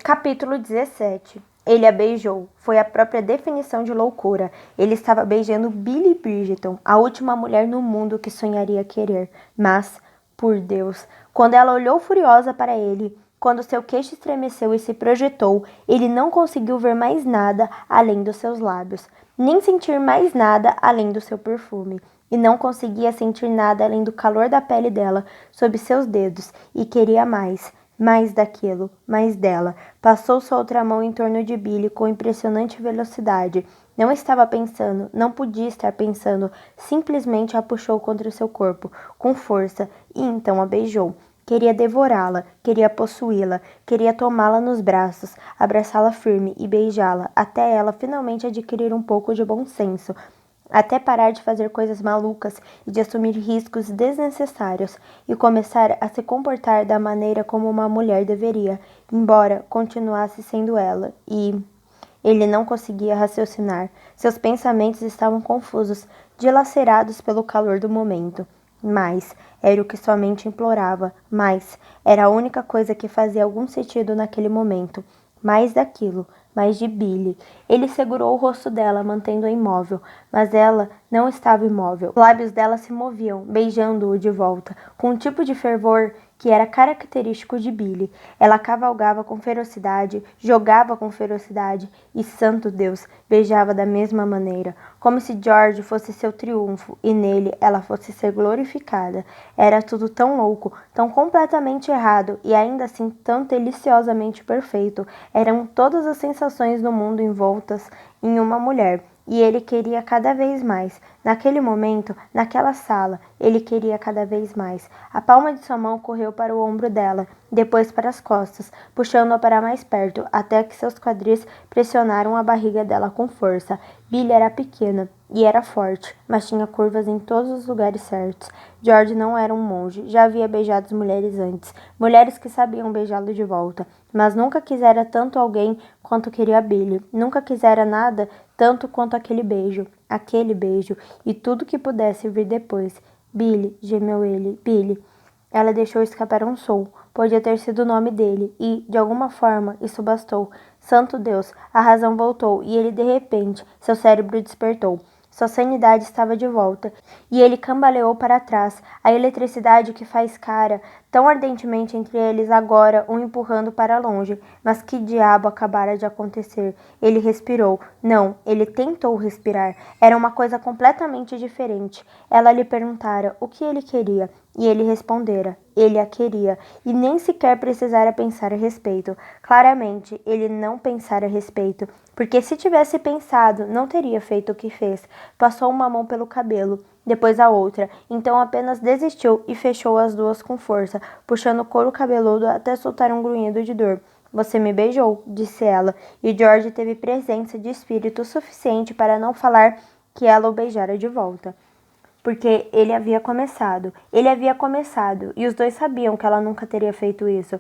Capítulo 17. Ele a beijou. Foi a própria definição de loucura. Ele estava beijando Billie Bridgeton, a última mulher no mundo que sonharia querer. Mas, por Deus, quando ela olhou furiosa para ele, quando seu queixo estremeceu e se projetou, ele não conseguiu ver mais nada além dos seus lábios, nem sentir mais nada além do seu perfume. E não conseguia sentir nada além do calor da pele dela sob seus dedos, e queria mais. Mais daquilo, mais dela. Passou sua outra mão em torno de Billie com impressionante velocidade. Não estava pensando, não podia estar pensando. Simplesmente a puxou contra seu corpo, com força, e então a beijou. Queria devorá-la, queria possuí-la, queria tomá-la nos braços, abraçá-la firme e beijá-la, até ela finalmente adquirir um pouco de bom senso. Até parar de fazer coisas malucas e de assumir riscos desnecessários e começar a se comportar da maneira como uma mulher deveria, embora continuasse sendo ela. E ele não conseguia raciocinar. Seus pensamentos estavam confusos, dilacerados pelo calor do momento. Mas era o que sua mente implorava, mas era a única coisa que fazia algum sentido naquele momento. Mais daquilo, mais de Billie. Ele segurou o rosto dela, mantendo-a imóvel, mas ela não estava imóvel. Os lábios dela se moviam, beijando-o de volta, com um tipo de fervor que era característico de Billie. Ela cavalgava com ferocidade, jogava com ferocidade e, santo Deus, beijava da mesma maneira, como se George fosse seu triunfo e nele ela fosse ser glorificada. Era tudo tão louco, tão completamente errado e ainda assim tão deliciosamente perfeito. Eram todas as sensações do mundo envoltas em uma mulher. E ele queria cada vez mais. Naquele momento, naquela sala, ele queria cada vez mais. A palma de sua mão correu para o ombro dela, depois para as costas, puxando-a para mais perto, até que seus quadris pressionaram a barriga dela com força. Billie era pequena e era forte, mas tinha curvas em todos os lugares certos. George não era um monge, já havia beijado as mulheres antes, mulheres que sabiam beijá-lo de volta, mas nunca quisera tanto alguém quanto queria Billie. Nunca quisera nada tanto quanto aquele beijo, e tudo que pudesse vir depois. Billie, gemeu ele, Billie. Ela deixou escapar um som. Podia ter sido o nome dele, e, de alguma forma, isso bastou. Santo Deus, a razão voltou, e ele, de repente, seu cérebro despertou. Sua sanidade estava de volta, e ele cambaleou para trás, a eletricidade que faz cara tão ardentemente entre eles agora o empurrando para longe. Mas que diabo acabara de acontecer? Ele respirou. Não, ele tentou respirar. Era uma coisa completamente diferente. Ela lhe perguntara o que ele queria, e ele respondera. Ele a queria, e nem sequer precisara pensar a respeito. Claramente, ele não pensara a respeito, porque se tivesse pensado, não teria feito o que fez. Passou uma mão pelo cabelo, depois a outra, então apenas desistiu e fechou as duas com força, puxando o couro cabeludo até soltar um grunhido de dor. Você me beijou, disse ela, e George teve presença de espírito suficiente para não falar que ela o beijara de volta. Porque ele havia começado, e os dois sabiam que ela nunca teria feito isso.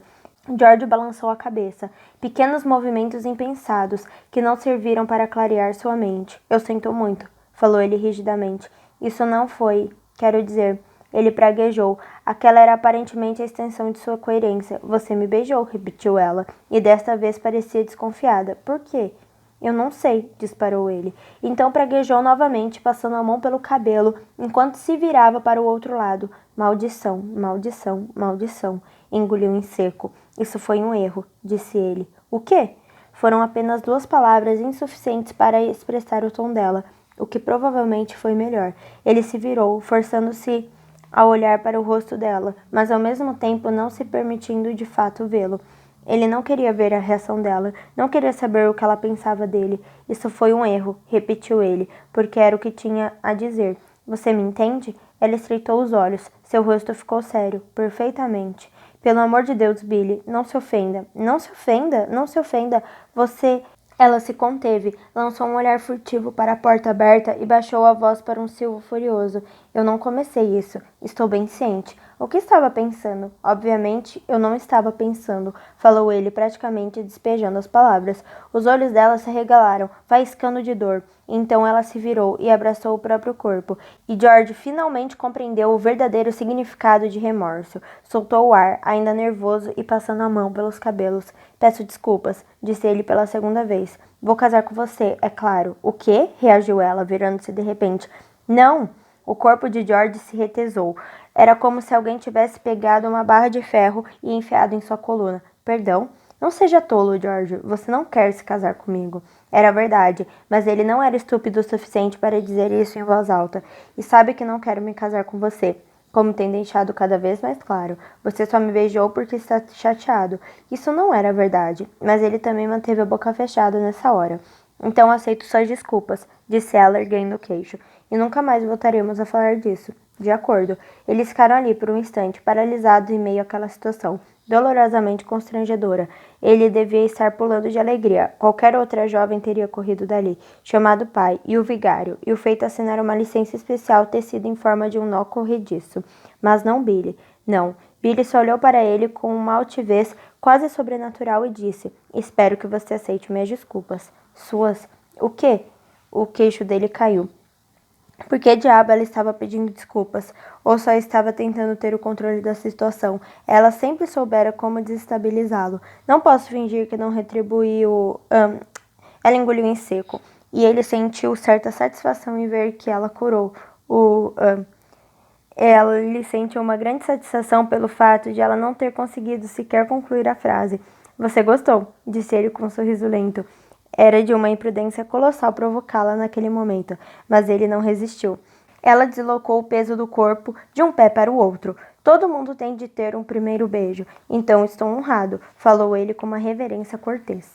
George balançou a cabeça, pequenos movimentos impensados que não serviram para clarear sua mente. Eu sinto muito, falou ele rigidamente. Isso não foi, quero dizer, ele praguejou. Aquela era aparentemente a extensão de sua coerência. Você me beijou, repetiu ela, e desta vez parecia desconfiada. Por quê? Eu não sei, disparou ele. Então praguejou novamente, passando a mão pelo cabelo, enquanto se virava para o outro lado. Maldição, maldição, maldição. Engoliu em seco. Isso foi um erro, disse ele. O quê? Foram apenas 2 palavras insuficientes para expressar o tom dela, o que provavelmente foi melhor. Ele se virou, forçando-se a olhar para o rosto dela, mas ao mesmo tempo não se permitindo de fato vê-lo. Ele não queria ver a reação dela, não queria saber o que ela pensava dele. Isso foi um erro, repetiu ele, porque era o que tinha a dizer. Você me entende? Ela estreitou os olhos. Seu rosto ficou sério, perfeitamente. Pelo amor de Deus, Billie, não se ofenda. Não se ofenda, não se ofenda. Você... Ela se conteve, lançou um olhar furtivo para a porta aberta e baixou a voz para um silvo furioso. Eu não comecei isso, Estou bem ciente. O que estava pensando? Obviamente, eu não estava pensando, falou ele, praticamente despejando as palavras. Os olhos dela se arregalaram, faiscando de dor. Então ela se virou e abraçou o próprio corpo. E George finalmente compreendeu o verdadeiro significado de remorso. Soltou o ar, ainda nervoso e passando a mão pelos cabelos. Peço desculpas, disse ele pela segunda vez. Vou casar com você, é claro. O quê? Reagiu ela, virando-se de repente. Não! O corpo de George se retesou. Era como se alguém tivesse pegado uma barra de ferro e enfiado em sua coluna. Perdão? Não seja tolo, George. Você não quer se casar comigo. Era verdade, mas ele não era estúpido o suficiente para dizer isso em voz alta. E sabe que não quero me casar com você. Como tem deixado cada vez mais claro. Você só me beijou porque está chateado. Isso não era verdade, mas ele também manteve a boca fechada nessa hora. Então aceito suas desculpas, disse ela, erguendo o queixo. E nunca mais voltaremos a falar disso. De acordo. Eles ficaram ali por um instante, paralisados em meio àquela situação, dolorosamente constrangedora. Ele devia estar pulando de alegria. Qualquer outra jovem teria corrido dali, chamado pai e o vigário, e o feito assinar uma licença especial tecida em forma de um nó corrediço. Mas não Billy. Não. Billy só olhou para ele com uma altivez quase sobrenatural e disse: Espero que você aceite minhas desculpas. Suas? O quê? O queixo dele caiu. Por que diabo ela estava pedindo desculpas? Ou só estava tentando ter o controle da situação? Ela sempre soubera como desestabilizá-lo. Não posso fingir que não retribuiu. Ela engoliu em seco. E ele sentiu certa satisfação em ver que ela curou. Ele sentiu uma grande satisfação pelo fato de ela não ter conseguido sequer concluir a frase. Você gostou? Disse ele com um sorriso lento. Era de uma imprudência colossal provocá-la naquele momento, mas ele não resistiu. Ela deslocou o peso do corpo de um pé para o outro. Todo mundo tem de ter um primeiro beijo, então estou honrado, falou ele com uma reverência cortês.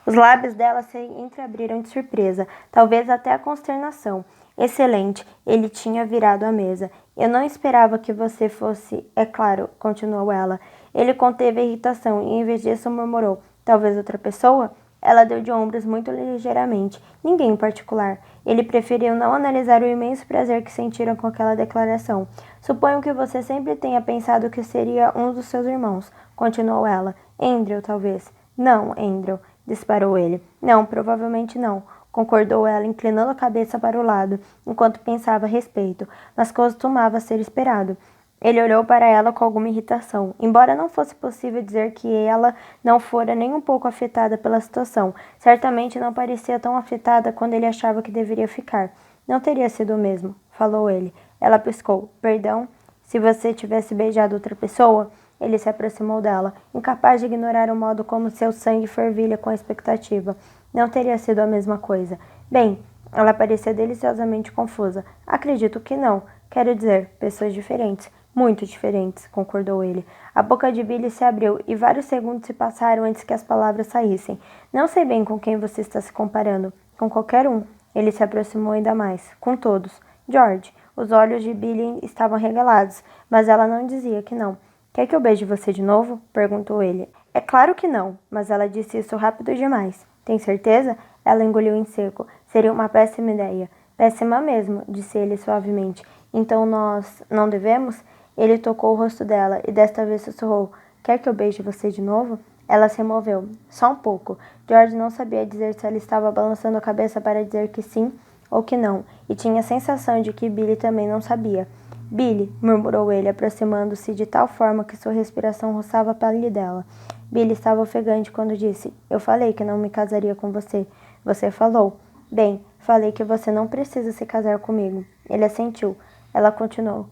Os lábios dela se entreabriram de surpresa, talvez até a consternação. Excelente, ele tinha virado a mesa. Eu não esperava que você fosse, é claro, continuou ela. Ele conteve a irritação e em vez disso murmurou, talvez outra pessoa? Ela deu de ombros muito ligeiramente. Ninguém em particular. Ele preferiu não analisar o imenso prazer que sentiram com aquela declaração. Suponho que você sempre tenha pensado que seria um dos seus irmãos, continuou ela. Andrew, talvez. Não, Andrew, disparou ele. Não, provavelmente não, concordou ela, inclinando a cabeça para o lado, enquanto pensava a respeito, mas costumava ser esperado. Ele olhou para ela com alguma irritação, embora não fosse possível dizer que ela não fora nem um pouco afetada pela situação. Certamente não parecia tão afetada quando ele achava que deveria ficar. Não teria sido o mesmo, falou ele. Ela piscou. Perdão? Se você tivesse beijado outra pessoa? Ele se aproximou dela, incapaz de ignorar o modo como seu sangue fervilha com a expectativa. Não teria sido a mesma coisa. Bem, ela parecia deliciosamente confusa. Acredito que não. Quero dizer, pessoas diferentes. Muito diferentes, concordou ele. A boca de Billy se abriu e vários segundos se passaram antes que as palavras saíssem. Não sei bem com quem você está se comparando. Com qualquer um. Ele se aproximou ainda mais. Com todos. George. Os olhos de Billy estavam regalados, mas ela não dizia que não. Quer que eu beije você de novo? Perguntou ele. É claro que não, mas ela disse isso rápido demais. Tem certeza? Ela engoliu em seco. Seria uma péssima ideia. Péssima mesmo, disse ele suavemente. Então nós não devemos? Ele tocou o rosto dela e desta vez sussurrou. Quer que eu beije você de novo? Ela se removeu. Só um pouco. George não sabia dizer se ela estava balançando a cabeça para dizer que sim ou que não, e tinha a sensação de que Billy também não sabia. Billy, murmurou ele, aproximando-se de tal forma que sua respiração roçava a pele dela. Billy estava ofegante quando disse, eu falei que não me casaria com você. Você falou. Bem, falei que você não precisa se casar comigo. Ele assentiu. Ela continuou.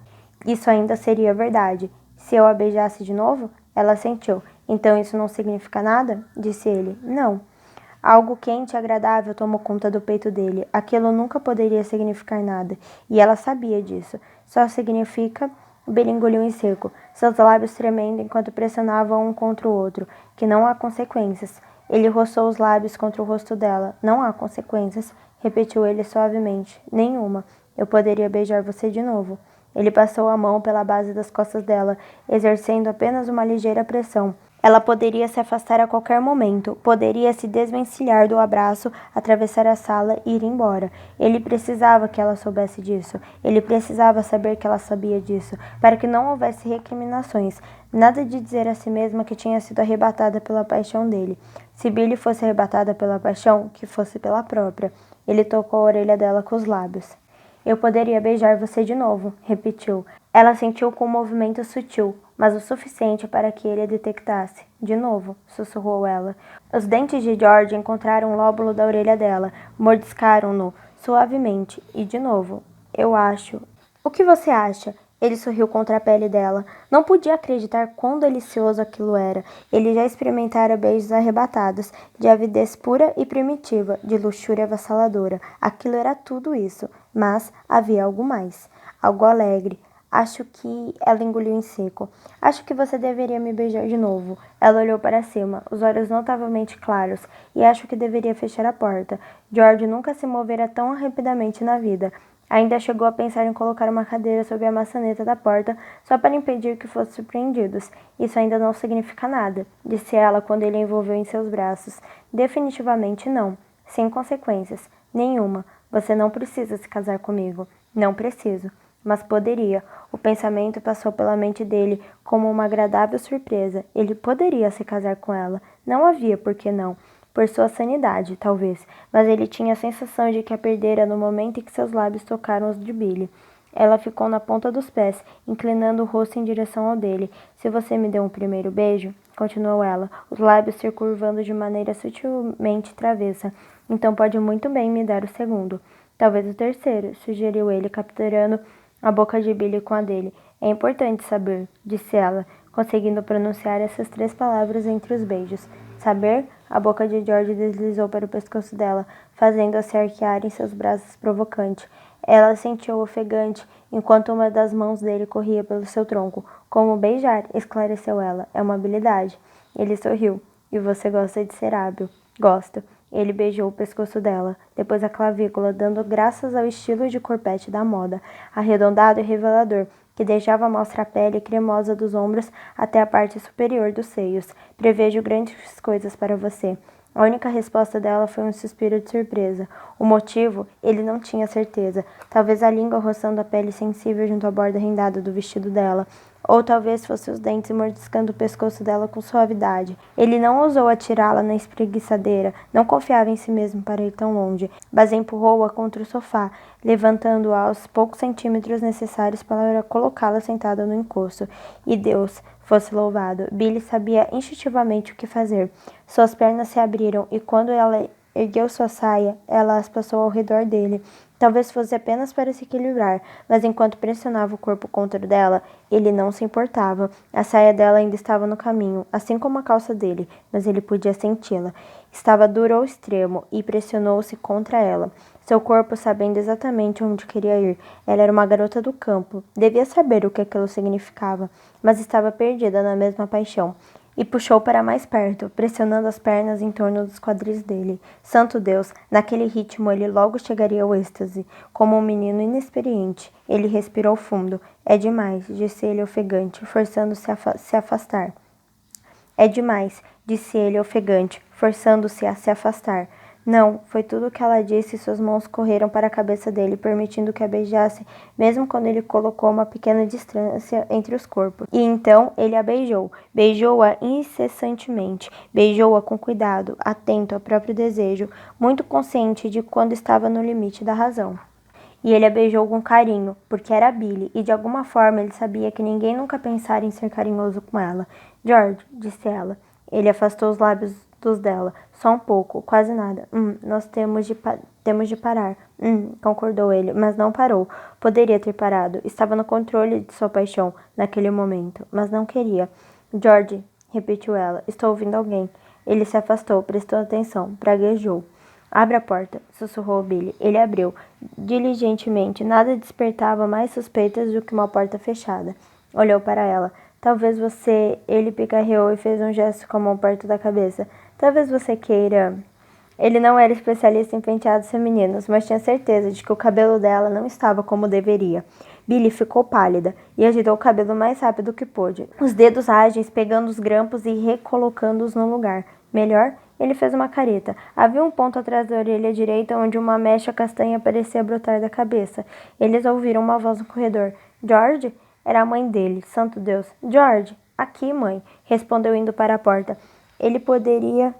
Isso ainda seria verdade. Se eu a beijasse de novo? Ela assentiu. Então isso não significa nada? Disse ele. Não. Algo quente e agradável tomou conta do peito dele. Aquilo nunca poderia significar nada. E ela sabia disso. Só significa... Billy engoliu em seco, seus lábios tremendo enquanto pressionavam um contra o outro. Que não há consequências. Ele roçou os lábios contra o rosto dela. Não há consequências, repetiu ele suavemente. Nenhuma. Eu poderia beijar você de novo. Ele passou a mão pela base das costas dela, exercendo apenas uma ligeira pressão. Ela poderia se afastar a qualquer momento, poderia se desvencilhar do abraço, atravessar a sala e ir embora. Ele precisava que ela soubesse disso. Ele precisava saber que ela sabia disso, para que não houvesse recriminações. Nada de dizer a si mesma que tinha sido arrebatada pela paixão dele. Se Billy fosse arrebatada pela paixão, que fosse pela própria. Ele tocou a orelha dela com os lábios. Eu poderia beijar você de novo, repetiu. Ela sentiu com um movimento sutil, mas o suficiente para que ele a detectasse. De novo, sussurrou ela. Os dentes de George encontraram o lóbulo da orelha dela, mordiscaram-no suavemente. E de novo, eu acho. O que você acha? Ele sorriu contra a pele dela. Não podia acreditar quão delicioso aquilo era. Ele já experimentara beijos arrebatados, de avidez pura e primitiva, de luxúria avassaladora. Aquilo era tudo isso. Mas havia algo mais. Algo alegre. Acho que... Ela engoliu em seco. Acho que você deveria me beijar de novo. Ela olhou para cima, os olhos notavelmente claros, e acho que deveria fechar a porta. George nunca se movera tão rapidamente na vida. Ainda chegou a pensar em colocar uma cadeira sob a maçaneta da porta só para impedir que fossem surpreendidos. Isso ainda não significa nada, disse ela quando ele a envolveu em seus braços. Definitivamente não. Sem consequências. Nenhuma. Você não precisa se casar comigo. Não preciso. Mas poderia. O pensamento passou pela mente dele como uma agradável surpresa. Ele poderia se casar com ela. Não havia por que não. Por sua sanidade, talvez, mas ele tinha a sensação de que a perdera no momento em que seus lábios tocaram os de Billy. Ela ficou na ponta dos pés, inclinando o rosto em direção ao dele. Se você me deu um primeiro beijo, continuou ela, os lábios se curvando de maneira sutilmente travessa, então pode muito bem me dar o segundo. Talvez o terceiro, sugeriu ele, capturando a boca de Billy com a dele. É importante saber, disse ela, conseguindo pronunciar essas 3 palavras entre os beijos. Saber? A boca de George deslizou para o pescoço dela, fazendo-a se arquear em seus braços provocante. Ela sentiu ofegante, enquanto uma das mãos dele corria pelo seu tronco. Como beijar, esclareceu ela. É uma habilidade. Ele sorriu. E você gosta de ser hábil. Gosto. Ele beijou o pescoço dela, depois a clavícula, dando graças ao estilo de corpete da moda, arredondado e revelador, que deixava mostrar a pele cremosa dos ombros até a parte superior dos seios. Prevejo grandes coisas para você. A única resposta dela foi um suspiro de surpresa. O motivo, ele não tinha certeza. Talvez a língua roçando a pele sensível junto à borda rendada do vestido dela. Ou talvez fosse os dentes mordiscando o pescoço dela com suavidade. Ele não ousou atirá-la na espreguiçadeira, não confiava em si mesmo para ir tão longe, mas empurrou-a contra o sofá, levantando-a aos poucos centímetros necessários para colocá-la sentada no encosto. E Deus fosse louvado. Billy sabia instintivamente o que fazer. Suas pernas se abriram e quando ela ergueu sua saia, ela as passou ao redor dele. Talvez fosse apenas para se equilibrar, mas enquanto pressionava o corpo contra dela, ele não se importava. A saia dela ainda estava no caminho, assim como a calça dele, mas ele podia senti-la. Estava dura ao extremo e pressionou-se contra ela. Seu corpo sabendo exatamente onde queria ir. Ela era uma garota do campo. Devia saber o que aquilo significava, mas estava perdida na mesma paixão. E puxou para mais perto, pressionando as pernas em torno dos quadris dele. Santo Deus, naquele ritmo ele logo chegaria ao êxtase, como um menino inexperiente. Ele respirou fundo. É demais, disse ele ofegante, forçando-se a se afastar. É demais, disse ele ofegante, forçando-se a se afastar. Não, foi tudo o que ela disse e suas mãos correram para a cabeça dele, permitindo que a beijasse, mesmo quando ele colocou uma pequena distância entre os corpos. E então ele a beijou. Beijou-a incessantemente. Beijou-a com cuidado, atento ao próprio desejo, muito consciente de quando estava no limite da razão. E ele a beijou com carinho, porque era Billy, e de alguma forma ele sabia que ninguém nunca pensara em ser carinhoso com ela. George, disse ela. Ele afastou os lábios dos dela. Só um pouco, quase nada. Nós temos de parar. Concordou ele, mas não parou. Poderia ter parado. Estava no controle de sua paixão, naquele momento, mas não queria. George, repetiu ela, estou ouvindo alguém. Ele se afastou, prestou atenção, praguejou. Abre a porta, sussurrou Billy. Ele abriu. Diligentemente, nada despertava mais suspeitas do que uma porta fechada. Olhou para ela. Talvez você... Ele picarreou e fez um gesto com a mão perto da cabeça. Talvez você queira... Ele não era especialista em penteados femininos, mas tinha certeza de que o cabelo dela não estava como deveria. Billy ficou pálida e agitou o cabelo o mais rápido que pôde, os dedos ágeis pegando os grampos e recolocando-os no lugar. Melhor, ele fez uma careta. Havia um ponto atrás da orelha direita onde uma mecha castanha parecia brotar da cabeça. Eles ouviram uma voz no corredor. George? Era a mãe dele. Santo Deus. George! Aqui, mãe, respondeu indo para a porta. Ele poderia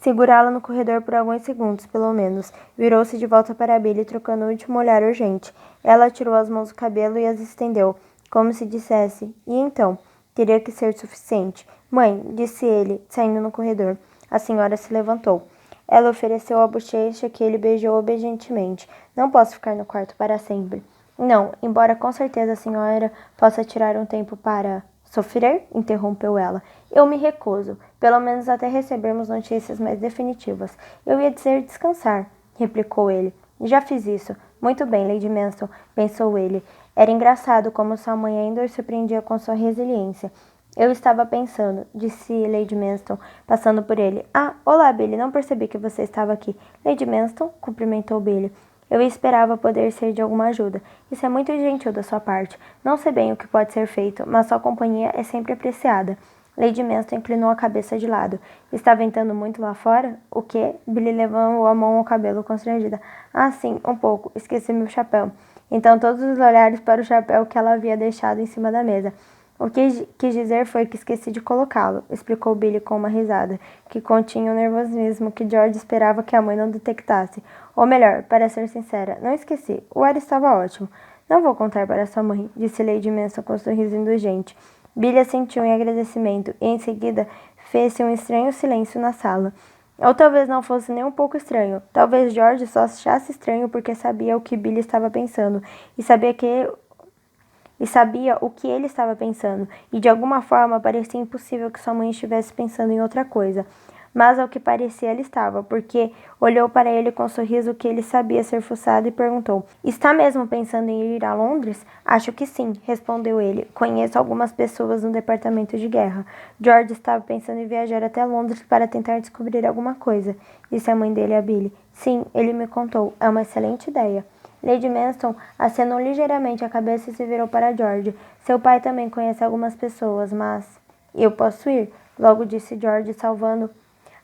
segurá-la no corredor por alguns segundos, pelo menos. Virou-se de volta para Billy, trocando o último olhar urgente. Ela tirou as mãos do cabelo e as estendeu, como se dissesse, e então? Teria que ser suficiente. Mãe, disse ele, saindo no corredor. A senhora se levantou. Ela ofereceu a bochecha que ele beijou obedientemente. Não posso ficar no quarto para sempre. Não, embora com certeza a senhora possa tirar um tempo para... Sofrer? Interrompeu ela. Eu me recuso, pelo menos até recebermos notícias mais definitivas. Eu ia dizer descansar, replicou ele. Já fiz isso. Muito bem, Lady Manston, pensou ele. Era engraçado como sua mãe ainda o surpreendia com sua resiliência. Eu estava pensando, disse Lady Manston, passando por ele. Ah, olá, Billy, não percebi que você estava aqui. Lady Manston, cumprimentou Billy. Eu esperava poder ser de alguma ajuda. Isso é muito gentil da sua parte. Não sei bem o que pode ser feito, mas sua companhia é sempre apreciada. Lady Manston inclinou a cabeça de lado. Está ventando muito lá fora? O quê? Billy levou a mão ao cabelo, constrangida. Ah, sim, um pouco. Esqueci meu chapéu. Então todos os olhares para o chapéu que ela havia deixado em cima da mesa. O que quis dizer foi que esqueci de colocá-lo, explicou Billy com uma risada, que continha o nervosismo que George esperava que a mãe não detectasse. Ou melhor, para ser sincera, não esqueci. O ar estava ótimo. Não vou contar para sua mãe, disse Lady Manston com um sorriso indulgente. Billy assentiu em agradecimento e, em seguida, fez-se um estranho silêncio na sala. Ou talvez não fosse nem um pouco estranho. Talvez George só achasse estranho porque sabia o que Billy estava pensando e sabia o que ele estava pensando, e de alguma forma parecia impossível que sua mãe estivesse pensando em outra coisa. Mas ao que parecia ela estava, porque olhou para ele com um sorriso que ele sabia ser forçado e perguntou: Está mesmo pensando em ir a Londres? Acho que sim, respondeu ele. Conheço algumas pessoas no departamento de guerra. George estava pensando em viajar até Londres para tentar descobrir alguma coisa, disse a mãe dele a Billy. Sim, ele me contou. É uma excelente ideia. Lady Manston acenou ligeiramente a cabeça e se virou para George. Seu pai também conhece algumas pessoas, mas... Eu posso ir? Logo disse George, salvando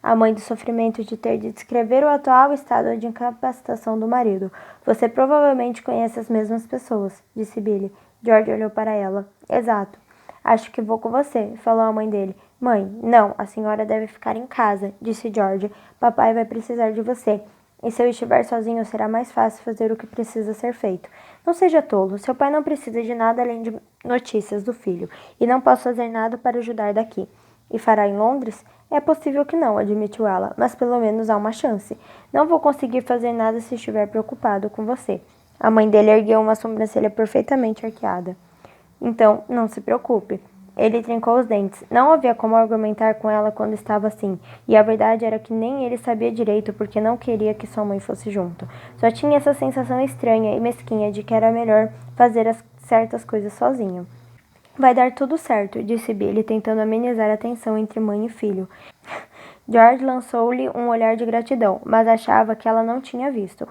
a mãe do sofrimento de ter de descrever o atual estado de incapacitação do marido. Você provavelmente conhece as mesmas pessoas, disse Billy. George olhou para ela. Exato. Acho que vou com você, falou a mãe dele. Mãe, não, a senhora deve ficar em casa, disse George. Papai vai precisar de você. E se eu estiver sozinho, será mais fácil fazer o que precisa ser feito. Não seja tolo, seu pai não precisa de nada além de notícias do filho, e não posso fazer nada para ajudar daqui. E fará em Londres? É possível que não, admitiu ela, mas pelo menos há uma chance. Não vou conseguir fazer nada se estiver preocupado com você. A mãe dele ergueu uma sobrancelha perfeitamente arqueada. Então, não se preocupe. Ele trincou os dentes. Não havia como argumentar com ela quando estava assim, e a verdade era que nem ele sabia direito porque não queria que sua mãe fosse junto. Só tinha essa sensação estranha e mesquinha de que era melhor fazer certas coisas sozinho. Vai dar tudo certo, disse Billy, tentando amenizar a tensão entre mãe e filho. George lançou-lhe um olhar de gratidão, mas achava que ela não tinha visto.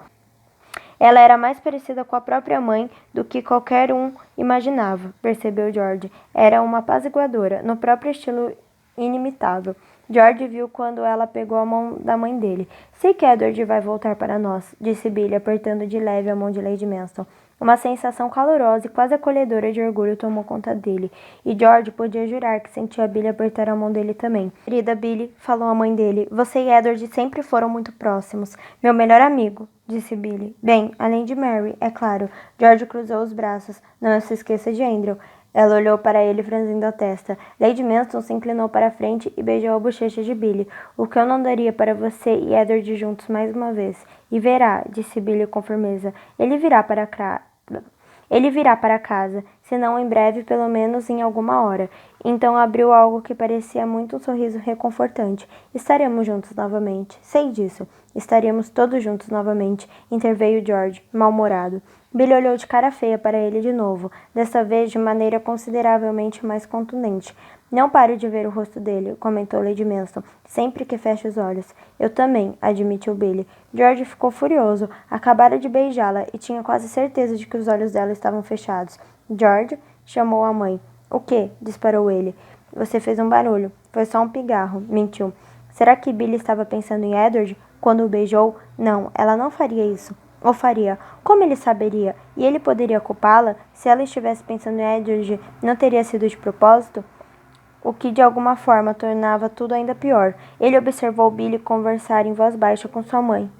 Ela era mais parecida com a própria mãe do que qualquer um imaginava, percebeu George. Era uma apaziguadora, no próprio estilo inimitável. George viu quando ela pegou a mão da mãe dele. Sei que Edward vai voltar para nós, disse Billy, apertando de leve a mão de Lady Manston. Uma sensação calorosa e quase acolhedora de orgulho tomou conta dele, e George podia jurar que sentia Billy apertar a mão dele também. Querida Billy, falou a mãe dele, você e Edward sempre foram muito próximos. Meu melhor amigo, disse Billy. Bem, além de Mary, é claro. George cruzou os braços. Não se esqueça de Andrew. Ela olhou para ele franzindo a testa. Lady Manston se inclinou para a frente e beijou a bochecha de Billy. O que eu não daria para você e Edward juntos mais uma vez. E verá, disse Billy com firmeza. Ele virá para casa, se não em breve, pelo menos em alguma hora. Então abriu algo que parecia muito um sorriso reconfortante. Estaremos juntos novamente. Sei disso. Estaremos todos juntos novamente, interveio George, mal-humorado. Billy olhou de cara feia para ele de novo, desta vez de maneira consideravelmente mais contundente. Não paro de ver o rosto dele, comentou Lady Manson, sempre que fecha os olhos. Eu também, admitiu Billy. George ficou furioso. Acabara de beijá-la e tinha quase certeza de que os olhos dela estavam fechados. George, chamou a mãe. O quê? Disparou ele. Você fez um barulho. Foi só um pigarro, mentiu. Será que Billy estava pensando em Edward quando o beijou? Não, ela não faria isso. Ou faria. Como ele saberia? E ele poderia culpá-la? Se ela estivesse pensando em Edward, não teria sido de propósito? O que de alguma forma tornava tudo ainda pior. Ele observou Billy conversar em voz baixa com sua mãe.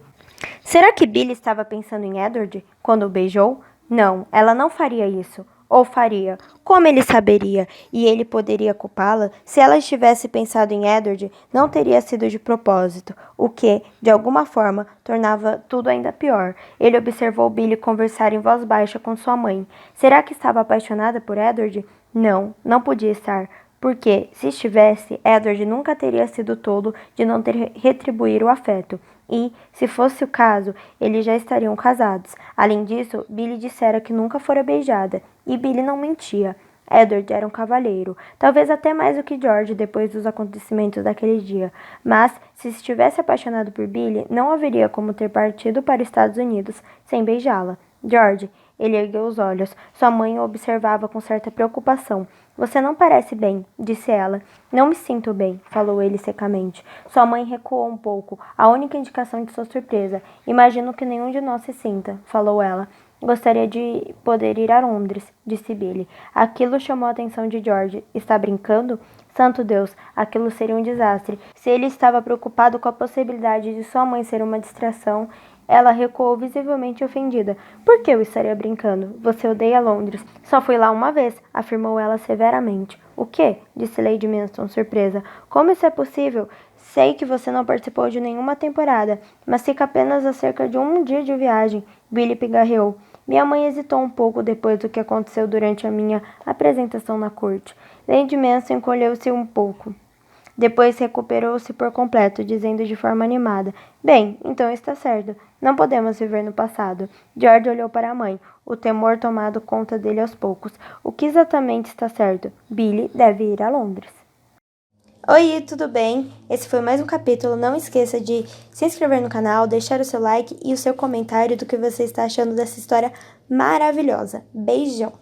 Será que Billy estava pensando em Edward quando o beijou? Não, ela não faria isso. Ou faria. Como ele saberia? E ele poderia culpá-la? Se ela estivesse pensado em Edward, não teria sido de propósito, o que, de alguma forma, tornava tudo ainda pior. Ele observou Billy conversar em voz baixa com sua mãe. Será que estava apaixonada por Edward? Não, não podia estar. Porque, se estivesse, Edward nunca teria sido tolo de não ter retribuir o afeto. E, se fosse o caso, eles já estariam casados. Além disso, Billy dissera que nunca fora beijada. E Billy não mentia. Edward era um cavalheiro, talvez até mais do que George depois dos acontecimentos daquele dia. Mas, se estivesse apaixonado por Billy, não haveria como ter partido para os Estados Unidos sem beijá-la. George, ele ergueu os olhos. Sua mãe o observava com certa preocupação. Você não parece bem, disse ela. Não me sinto bem, falou ele secamente. Sua mãe recuou um pouco, a única indicação de sua surpresa. Imagino que nenhum de nós se sinta, falou ela. Gostaria de poder ir a Londres, disse Billy. Aquilo chamou a atenção de George. Está brincando? Santo Deus, aquilo seria um desastre. Se ele estava preocupado com a possibilidade de sua mãe ser uma distração, ela recuou visivelmente ofendida. Por que eu estaria brincando? Você odeia Londres. Só fui lá uma vez, afirmou ela severamente. O quê? Disse Lady Manson, surpresa. Como isso é possível? Sei que você não participou de nenhuma temporada, mas fica apenas a cerca de um dia de viagem. Billy pigarreou. Minha mãe hesitou um pouco depois do que aconteceu durante a minha apresentação na corte. Lady Manson encolheu-se um pouco. Depois recuperou-se por completo, dizendo de forma animada: Bem, então está certo. Não podemos viver no passado. George olhou para a mãe, o temor tomado conta dele aos poucos. O que exatamente está certo? Billy deve ir a Londres. Oi, tudo bem? Esse foi mais um capítulo. Não esqueça de se inscrever no canal, deixar o seu like e o seu comentário do que você está achando dessa história maravilhosa. Beijão!